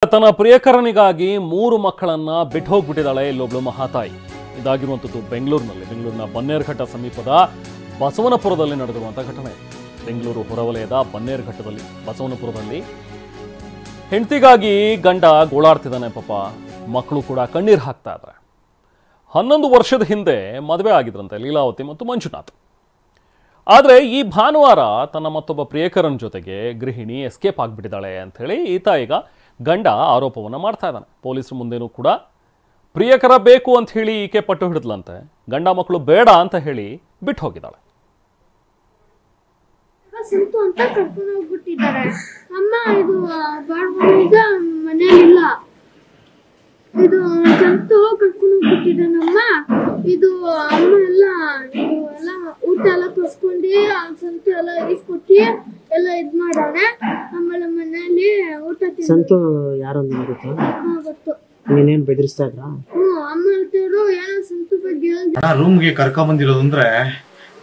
ತನ್ನ ಪ್ರಿಯಕರನಿಗಾಗಿ 3 ಮಕ್ಕಳನ್ನ ಬಿಟ್ಟು ಹೋಗ್ಬಿಟ್ಟಿದ್ದಾಳೆ ಇಲ್ಲೊಬ್ಳು ಮಹಾತಾಯಿ. ಇದಾಗಿರುವಂಥದ್ದು ಬೆಂಗಳೂರಿನ ಬನ್ನೇರುಘಟ್ಟ ಸಮೀಪದ ಬಸವನಪುರದಲ್ಲಿ ನಡೆದಿರುವಂತಹ ಘಟನೆ. ಬೆಂಗಳೂರು ಹೊರವಲಯದ ಬನ್ನೇರುಘಟ್ಟದಲ್ಲಿ ಬಸವನಪುರದಲ್ಲಿ ಹೆಂಡತಿಗಾಗಿ ಗಂಡ ಗೋಳಾಡ್ತಿದ್ದಾನೆ. ಪಾಪ ಮಕ್ಕಳು ಕೂಡ ಕಣ್ಣೀರು ಹಾಕ್ತಾ ಇದ್ದಾರೆ. 11 ವರ್ಷದ ಹಿಂದೆ ಮದುವೆ ಆಗಿದ್ರಂತೆ ಲೀಲಾವತಿ ಮತ್ತು ಮಂಜುನಾಥ್. ಆದರೆ ಈ ಭಾನುವಾರ ತನ್ನ ಮತ್ತೊಬ್ಬ ಪ್ರಿಯಕರನ ಜೊತೆಗೆ ಗೃಹಿಣಿ ಎಸ್ಕೇಪ್ ಆಗಿಬಿಟ್ಟಿದ್ದಾಳೆ ಅಂತ ಹೇಳಿ ಈತ ಈಗ ಗಂಡ ಆರೋಪವನ್ನು ಮಾಡ್ತಾ ಇದ್ದಾನೆ. ಪೊಲೀಸರ ಮುಂದೆನೂ ಕೂಡ ಪ್ರಿಯಕರ ಬೇಕು ಅಂತ ಹೇಳಿ ಈಕೆ ಪಟ್ಟು ಹಿಡಿದ್ಲಂತೆ. ಗಂಡ ಮಕ್ಕಳು ಬೇಡ ಅಂತ ಹೇಳಿ ಬಿಟ್ಟು ಹೋಗಿದ್ದಾಳೆ. ಸಂತು ಅಂತ ಕರ್ಕೊಂಡು ಹೋಗ್ಬಿಟ್ಟಿದ್ದಾರೆ. ಅಮ್ಮ ಇದು ಬಾಡ್ಬೀಗ ಮನೆಯಲ್ಲಿಲ್ಲ. ಇದು ಸಂತು ಕರ್ಕೊಂಡು ಹೋಗ್ಬಿಟ್ಟಿದ್ದಾನಮ್ಮ. ಇದು ಅಮ್ಮ ಎಲ್ಲ ಊಟ ಎಲ್ಲ ತೋರ್ಸ್ಕೊಂಡು ಸಂತು ಎಲ್ಲ ಇಸ್ಕೊಟ್ಟಿ ಎಲ್ಲ ಇದ್ ಮಾಡಾರೆ. ಆಮೇಲೆ ಮನೆಯಲ್ಲಿ ಊಟ ಸಂತು ಯಾರು ಅಂತ ಗೊತ್ತಾ? ಗೊತ್ತು. ನೀನೇನ್ ಬೆದರಿಸ್ತಾ ಇದ್ರ? ಅಮ್ಮ ಹೇಳ್ತಿದ್ರು ಏನೋ ಸಂತು ಬಗ್ಗೆ ರೂಮ್ಗೆ ಕರ್ಕೊಂಡ್ ಬಂದಿರೋದು ಅಂದ್ರೆ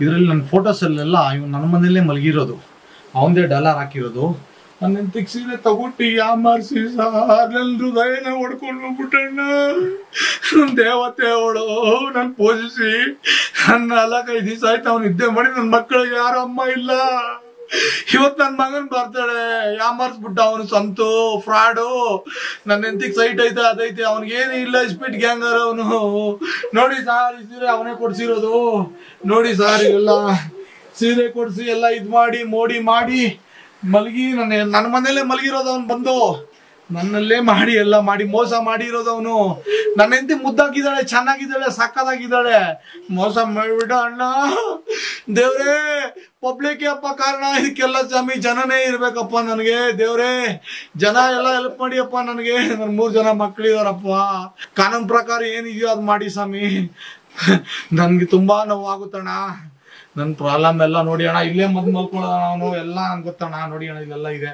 ಇದ್ರಲ್ಲಿ ನನ್ನ ಫೋಟೋಸ್ ಅಲ್ಲೆಲ್ಲ ಇವ್ ನನ್ನ ಮನೇಲೆ ಮಲಗಿರೋದು, ಅವಂದೇ ಡಾಲರ್ ಹಾಕಿರೋದು. ನನ್ನ ಸೀರೆ ತಗೊಟ್ಟಿ ಯಾಮಾರ್ಸಿ ಸಾರ್ ನನ್ನ ಹೃದಯನ ಹೊಡ್ಕೊಂಡು ಹೋಗ್ಬಿಟ್ಟಣ್ಣ. ನನ್ ದೇವತೆ ಅವಳು ನನ್ ಪೂಜಿಸಿ ನನ್ನ 4-5 ದಿವಸ ಆಯ್ತು ಅವ್ನು ನಿದ್ದೆ ಮಾಡಿ. ನನ್ನ ಮಕ್ಕಳಿಗೆ ಯಾರು ಅಮ್ಮ ಇಲ್ಲ. ಇವತ್ ನನ್ ಮಗನ್ ಬರ್ತಾಳೆ ಯಾಮಾರ್ಸ್ಬಿಟ್ಟ ಅವನು ಸಂತು ಫ್ರಾಡು. ನನ್ನ ಹೆಂಡತಿಗೆ ಸೈಟ್ ಐತೆ ಅದೈತೆ, ಅವನಿಗೇನು ಇಲ್ಲ. ಸ್ಪೀಡ್ ಗ್ಯಾಂಗರ್ ಅವನು. ನೋಡಿ ಸಾರ್ ಈ ಸೀರೆ ಅವನೇ ಕೊಡ್ಸಿರೋದು. ನೋಡಿ ಸಾರ್ ಎಲ್ಲ ಸೀರೆ ಕೊಡ್ಸಿ ಎಲ್ಲ ಇದ್ ಮಾಡಿ ಮೋಡಿ ಮಾಡಿ ಮಲಗಿ ನನ್ನ ಮನೇಲೆ ಮಲಗಿರೋದು. ಅವ್ನು ಬಂದು ನನ್ನಲ್ಲೇ ಮಾಡಿ ಎಲ್ಲ ಮಾಡಿ ಮೋಸ ಮಾಡಿರೋದು ಅವನು. ನನ್ನ ಹೆಂಡತಿ ಮುದ್ದಾಗಿದ್ದಾಳೆ, ಚೆನ್ನಾಗಿದ್ದಾಳೆ, ಸಕ್ಕದಾಗಿದ್ದಾಳೆ. ಮೋಸ ಮಾಡ್ಬಿಡ ಅಣ್ಣ. ದೇವ್ರೇ ಪಬ್ಲಿಕ್ ಅಪ್ಪ ಕಾರಣ ಇದಕ್ಕೆಲ್ಲ. ಸ್ವಾಮಿ ಜನನೇ ಇರ್ಬೇಕಪ್ಪ ನನಗೆ. ದೇವ್ರೇ ಜನ ಎಲ್ಲ ಹೆಲ್ಪ್ ಮಾಡಿಯಪ್ಪ ನನಗೆ. ನನ್ 3 ಜನ ಮಕ್ಳಿದಾರಪ್ಪ. ಕಾನೂನು ಪ್ರಕಾರ ಏನಿದೆಯೋ ಅದು ಮಾಡಿ ಸ್ವಾಮಿ. ನನ್ಗೆ ತುಂಬಾ ನೋವಾಗುತ್ತಣ್ಣ. ನನ್ನ ಪ್ರಾಬ್ಲಮ್ ಎಲ್ಲ ನೋಡಿ ಅಣ್ಣ. ಇಲ್ಲೇ ಮಲ್ಕೊಳ್ಳೋಣ ಅವನು ಎಲ್ಲ ಗೊತ್ತಣ್ಣ. ನೋಡಿ ಅಣ್ಣ ಇಲ್ಲೆಲ್ಲ ಇದೆ.